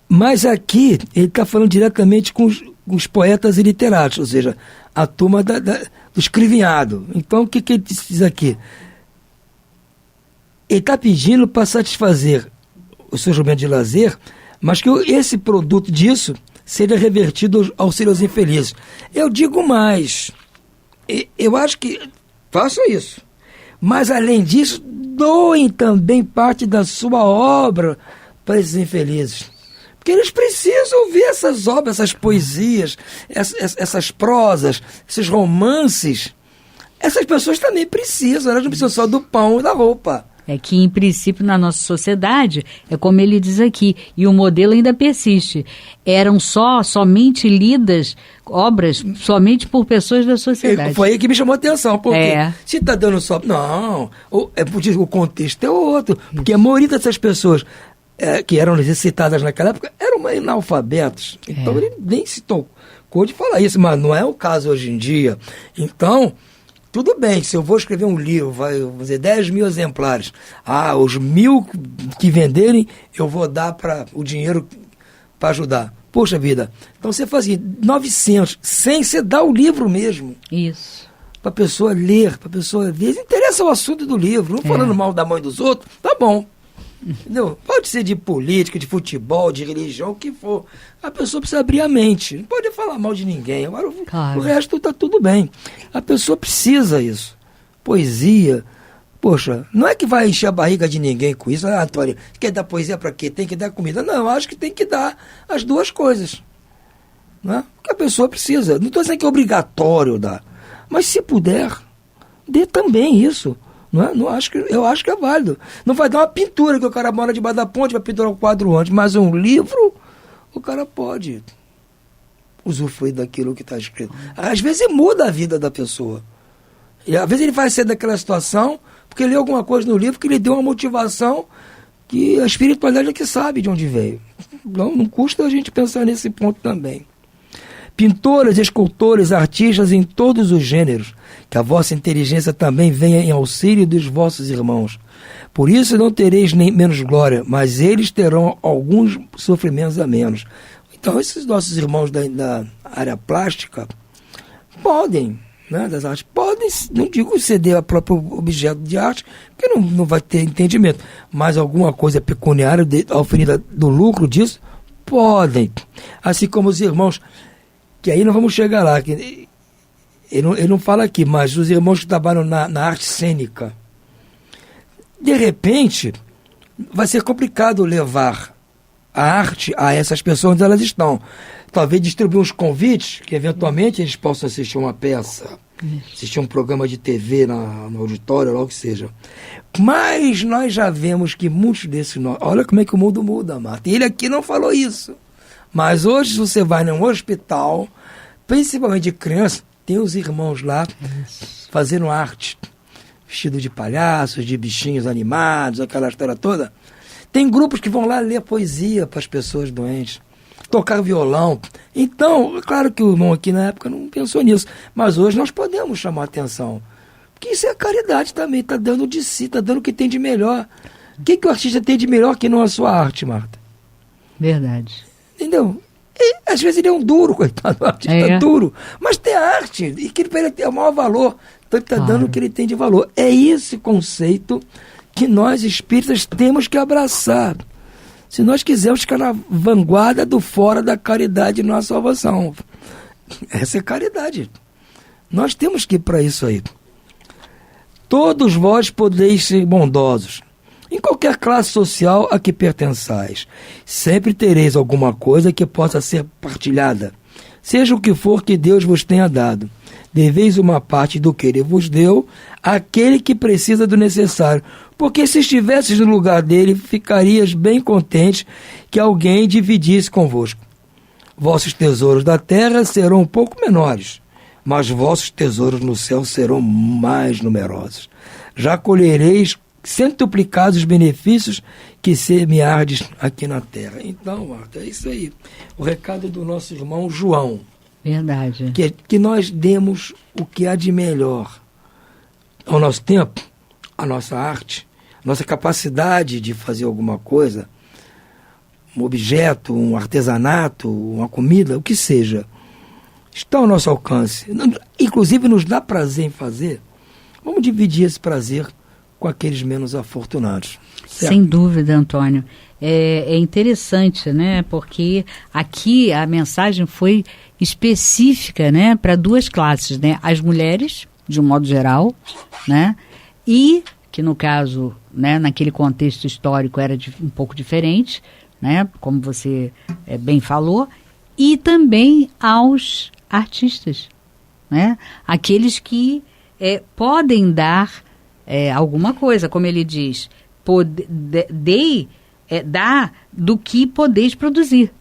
E: Mas aqui ele está falando diretamente com os poetas e literatos, ou seja, a turma do escrivinhado. Então, o que ele diz aqui? Ele está pedindo para satisfazer o seu momento de lazer, mas que esse produto disso seja revertido aos seus infelizes. Eu digo mais, eu acho que façam isso, mas além disso, doem também parte da sua obra para esses infelizes. Porque eles precisam ouvir essas obras, essas poesias, essas prosas, esses romances. Essas pessoas também precisam, elas não precisam só do pão e da roupa.
D: É que, em princípio, na nossa sociedade, é como ele diz aqui, e o modelo ainda persiste. Eram somente lidas obras somente por pessoas da sociedade.
E: Foi aí que me chamou a atenção, porque se está dando só... Não, o contexto é outro, porque a maioria dessas pessoas... que eram citadas naquela época, eram analfabetos. Então ele nem se tocou de falar isso, mas não é o caso hoje em dia. Então, tudo bem, se eu vou escrever um livro, vou dizer 10 mil exemplares, os 1.000 que venderem, eu vou dar o dinheiro para ajudar. Poxa vida, então você fazia 900, 100, você dá o livro mesmo.
D: Isso.
E: Para a pessoa ler, para a pessoa ver. Interessa o assunto do livro, não falando mal da mãe dos outros, tá bom. Entendeu? Pode ser de política, de futebol, de religião, o que for. A pessoa precisa abrir a mente. Não pode falar mal de ninguém. Agora,
D: claro,
E: o resto tá tudo bem. A pessoa precisa isso. Poesia. Poxa, não é que vai encher a barriga de ninguém com isso. Ah, Antônio, quer dar poesia para quê? Tem que dar comida. Não, acho que tem que dar as duas coisas. Não é? Porque a pessoa precisa. Não estou dizendo que é obrigatório dar. Mas se puder, dê também isso. Não acho eu acho que é válido. Não vai dar uma pintura que o cara mora debaixo da ponte, vai pinturar um quadro antes, mas um livro, o cara pode usufruir daquilo que está escrito. Às vezes muda a vida da pessoa. E às vezes ele vai sair daquela situação porque leu alguma coisa no livro que lhe deu uma motivação que a espiritualidade é que sabe de onde veio. Não custa a gente pensar nesse ponto também. Pintores, escultores, artistas em todos os gêneros, que a vossa inteligência também venha em auxílio dos vossos irmãos. Por isso não tereis nem menos glória, mas eles terão alguns sofrimentos a menos. Então esses nossos irmãos da área plástica podem, né, das artes, podem, não digo ceder a próprio objeto de arte, porque não vai ter entendimento, mas alguma coisa pecuniária, oferida do lucro disso, podem. Assim como os irmãos, que aí nós vamos chegar lá, que ele não fala aqui, mas os irmãos que trabalham na arte cênica, de repente, vai ser complicado levar a arte a essas pessoas onde elas estão. Talvez distribuir uns convites, que eventualmente eles possam assistir uma peça, assistir um programa de TV no auditório, ou o que seja. Mas nós já vemos que muitos desses... Olha como é que o mundo muda, Marta. E ele aqui não falou isso. Mas hoje, se você vai num hospital, principalmente de criança, tem os irmãos lá fazendo arte, vestido de palhaços, de bichinhos animados, aquela história toda. Tem grupos que vão lá ler poesia para as pessoas doentes, tocar violão. Então, claro que o irmão aqui na época não pensou nisso, mas hoje nós podemos chamar a atenção. Porque isso é caridade também, está dando de si, está dando o que tem de melhor. O que o artista tem de melhor que não a sua arte, Marta?
D: Verdade.
E: Entendeu? E, às vezes ele é um duro, coitado, um artista duro, mas tem a arte, e que para ele tem o maior valor, então ele está dando o que ele tem de valor. É esse conceito que nós espíritas temos que abraçar, se nós quisermos ficar na vanguarda do fora da caridade na salvação. Essa é caridade. Nós temos que ir para isso aí. Todos vós podeis ser bondosos, em qualquer classe social a que pertençais. Sempre tereis alguma coisa que possa ser partilhada, seja o que for que Deus vos tenha dado. Deveis uma parte do que Ele vos deu àquele que precisa do necessário, porque se estivesses no lugar dele, ficarias bem contente que alguém dividisse convosco. Vossos tesouros da terra serão um pouco menores, mas vossos tesouros no céu serão mais numerosos. Já colhereis centuplicados os benefícios que semeardes aqui na terra. Então, Marta, é isso aí. O recado do nosso irmão João.
D: Verdade.
E: Que nós demos o que há de melhor ao nosso tempo, a nossa arte, a nossa capacidade de fazer alguma coisa, um objeto, um artesanato, uma comida, o que seja, está ao nosso alcance. Inclusive nos dá prazer em fazer. Vamos dividir esse prazer com aqueles menos afortunados. Certo?
D: Sem dúvida, Antônio. É interessante, né? Porque aqui a mensagem foi específica, né, para duas classes, né? As mulheres, de um modo geral, né? E, que no caso, né, naquele contexto histórico era um pouco diferente, né? Como você bem falou, e também aos artistas, né? Aqueles que podem dar alguma coisa, como ele diz, dá do que podeis produzir.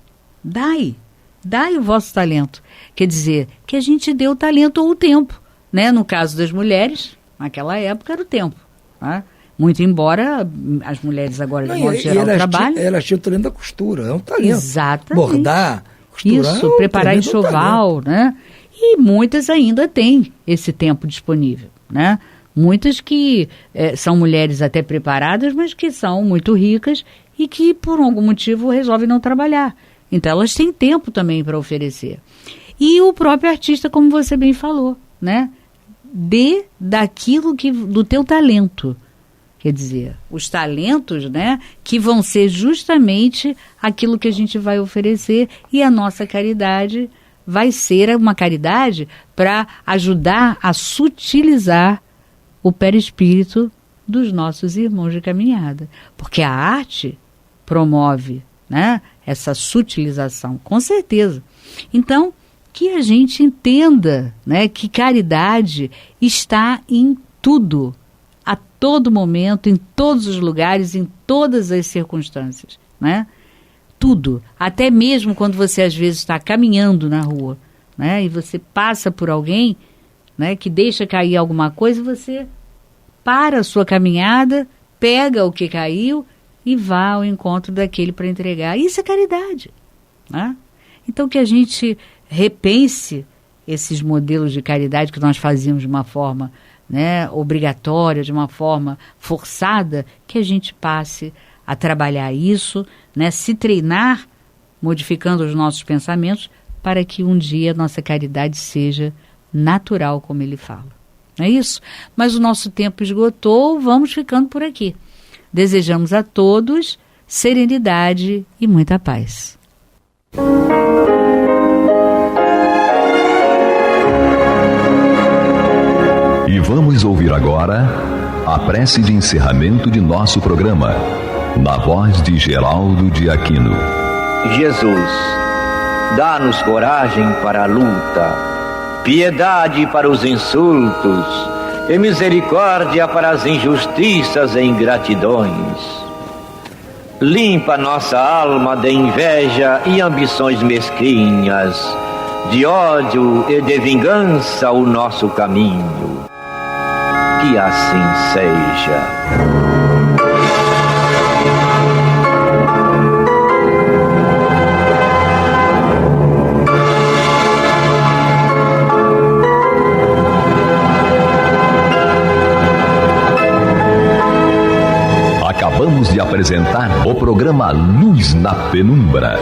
D: Dai o vosso talento. Quer dizer, que a gente dê o talento ou o tempo, né? No caso das mulheres, naquela época era o tempo, né? Muito embora as mulheres agora, de modo geral, trabalhem.
E: Elas tinham o talento da costura, é um talento.
D: Exatamente.
E: Bordar, costurar.
D: Isso, preparar enxoval, né? E muitas ainda têm esse tempo disponível, né? Muitas que são mulheres até preparadas, mas que são muito ricas e que por algum motivo resolvem não trabalhar. Então elas têm tempo também para oferecer. E o próprio artista, como você bem falou, né? Dê daquilo do teu talento. Quer dizer, os talentos, né, que vão ser justamente aquilo que a gente vai oferecer, e a nossa caridade vai ser uma caridade para ajudar a sutilizar o perispírito dos nossos irmãos de caminhada. Porque a arte promove, né, essa sutilização, com certeza. Então, que a gente entenda, né, que caridade está em tudo, a todo momento, em todos os lugares, em todas as circunstâncias, né? Tudo, até mesmo quando você às vezes está caminhando na rua, né, e você passa por alguém, né, que deixa cair alguma coisa, você para a sua caminhada, pega o que caiu e vá ao encontro daquele para entregar. Isso é caridade, né? Então que a gente repense esses modelos de caridade que nós fazíamos de uma forma, né, obrigatória, de uma forma forçada, que a gente passe a trabalhar isso, né, se treinar, modificando os nossos pensamentos, para que um dia a nossa caridade seja natural, como ele fala. Não é isso? Mas o nosso tempo esgotou, vamos ficando por aqui. Desejamos a todos serenidade e muita paz.
A: E vamos ouvir agora a prece de encerramento de nosso programa, na voz de Geraldo de Aquino.
F: Jesus, dá-nos coragem para a luta, piedade para os insultos e misericórdia para as injustiças e ingratidões. Limpa nossa alma de inveja e ambições mesquinhas, de ódio e de vingança o nosso caminho. Que assim seja.
A: Acabamos de apresentar o programa Luz na Penumbra.